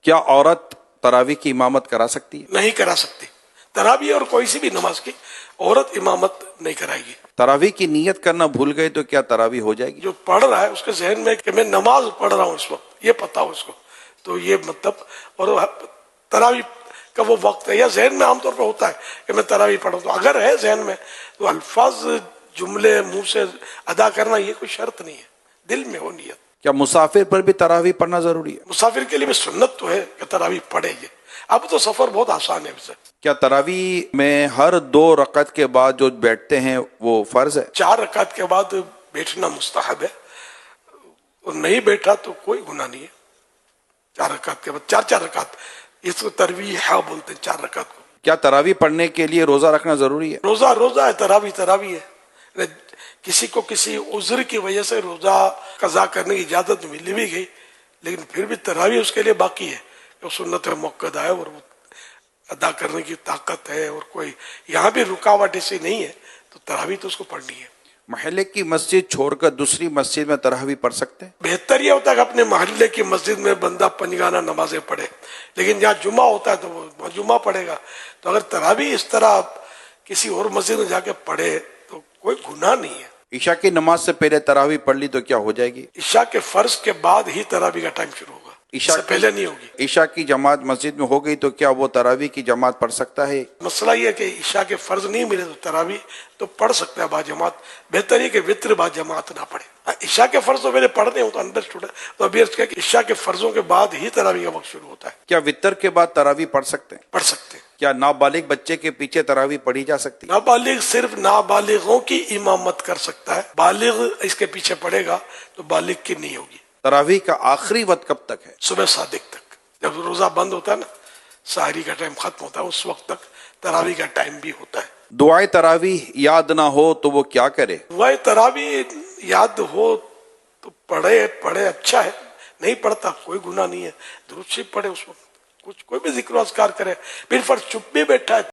کیا عورت تراویح کی امامت کرا سکتی ہے؟ نہیں کرا سکتی. تراویح اور کوئی سی بھی نماز کی عورت امامت نہیں کرائے گی. تراویح کی نیت کرنا بھول گئے تو کیا تراویح ہو جائے گی؟ جو پڑھ رہا ہے اس کے ذہن میں کہ میں نماز پڑھ رہا ہوں اس وقت، یہ پتہ ہو اس کو، تو یہ مطلب، اور تراویح کا وہ وقت ہے یا ذہن میں عام طور پہ ہوتا ہے کہ میں تراویح پڑھوں، تو اگر ہے ذہن میں تو الفاظ جملے منہ سے ادا کرنا یہ کوئی شرط نہیں ہے، دل میں ہو نیت. کیا مسافر پر بھی تراویح پڑھنا ضروری ہے؟ مسافر کے لیے بھی سنت تو ہے کہ تراویح پڑھے گی. اب تو سفر بہت آسان ہے اسے. کیا تراویح میں ہر 2 رکعت کے بعد جو بیٹھتے ہیں وہ فرض ہے؟ 4 رکعت کے بعد بیٹھنا مستحب ہے، اور نہیں بیٹھا تو کوئی گناہ نہیں ہے. 4 رکعت کے بعد 4 رکعت، اس کو ترویح بولتے ہیں 4 رکعت کو. کیا تراویح پڑھنے کے لیے روزہ رکھنا ضروری ہے؟ روزہ ہے، تراویح ہے. کسی کو کسی عذر کی وجہ سے روزہ قضا کرنے کی اجازت مل بھی گئی، لیکن پھر بھی تراویح اس کے لیے باقی ہے. جو سنت موقع ہے اور وہ ادا کرنے کی طاقت ہے، اور کوئی یہاں بھی رکاوٹ ایسی نہیں ہے، تو تراویح تو اس کو پڑھنی ہے. محلے کی مسجد چھوڑ کر دوسری مسجد میں تراویح پڑھ سکتے ہیں؟ بہتر یہ ہوتا ہے کہ اپنے محلے کی مسجد میں بندہ پنجگانہ نمازیں پڑھے، لیکن جہاں جمعہ ہوتا ہے تو وہ جمعہ پڑھے گا. تو اگر تراویح اس طرح کسی اور مسجد میں جا کے پڑھے تو کوئی گناہ نہیں ہے. عشاء کی نماز سے پہلے تراویح پڑھ لی تو کیا ہو جائے گی؟ عشاء کے فرض کے بعد ہی تراویح کا ٹائم شروع ہوگا، اس سے پہلے نہیں ہوگی. عشاء کی جماعت مسجد میں ہو گئی تو کیا وہ تراویح کی جماعت پڑھ سکتا ہے؟ مسئلہ یہ ہے کہ عشاء کے فرض نہیں ملے تو تراویح تو پڑھ سکتا ہے با جماعت. بہتر یہ کہ وطر با جماعت نہ پڑھے. عشاء کے فرض تو میرے پڑھنے ہوں تو انڈرسٹوڈ ہے، تو ابھی عرض کیا کہ عشاء کے فرضوں کے بعد ہی تراویح کا وقت شروع ہوتا ہے. کیا وطر کے بعد تراویح پڑھ سکتے ہیں؟ پڑھ سکتے ہیں. کیا نابالغ بچے کے پیچھے تراویح پڑھی جا سکتی ہے؟ نابالغ صرف نابالغوں کی امامت کر سکتا ہے، بالغ اس کے پیچھے پڑھے گا تو بالغ کی نہیں ہوگی. تراویح کا آخری وقت کب تک ہے؟ صبح صادق تک، جب روزہ بند ہوتا ہے نا، سحری کا ٹائم ختم ہوتا ہے، اس وقت تک تراویح کا ٹائم بھی ہوتا ہے. دعائے تراویح یاد نہ ہو تو وہ کیا کرے؟ دعائے تراویح یاد ہو تو پڑھے اچھا ہے، نہیں پڑھتا کوئی گناہ نہیں ہے. درود شریف پڑھے اس وقت، کوئی بھی ذکر و اذکار کرے. پھر فرض چپ بھی بیٹھا ہے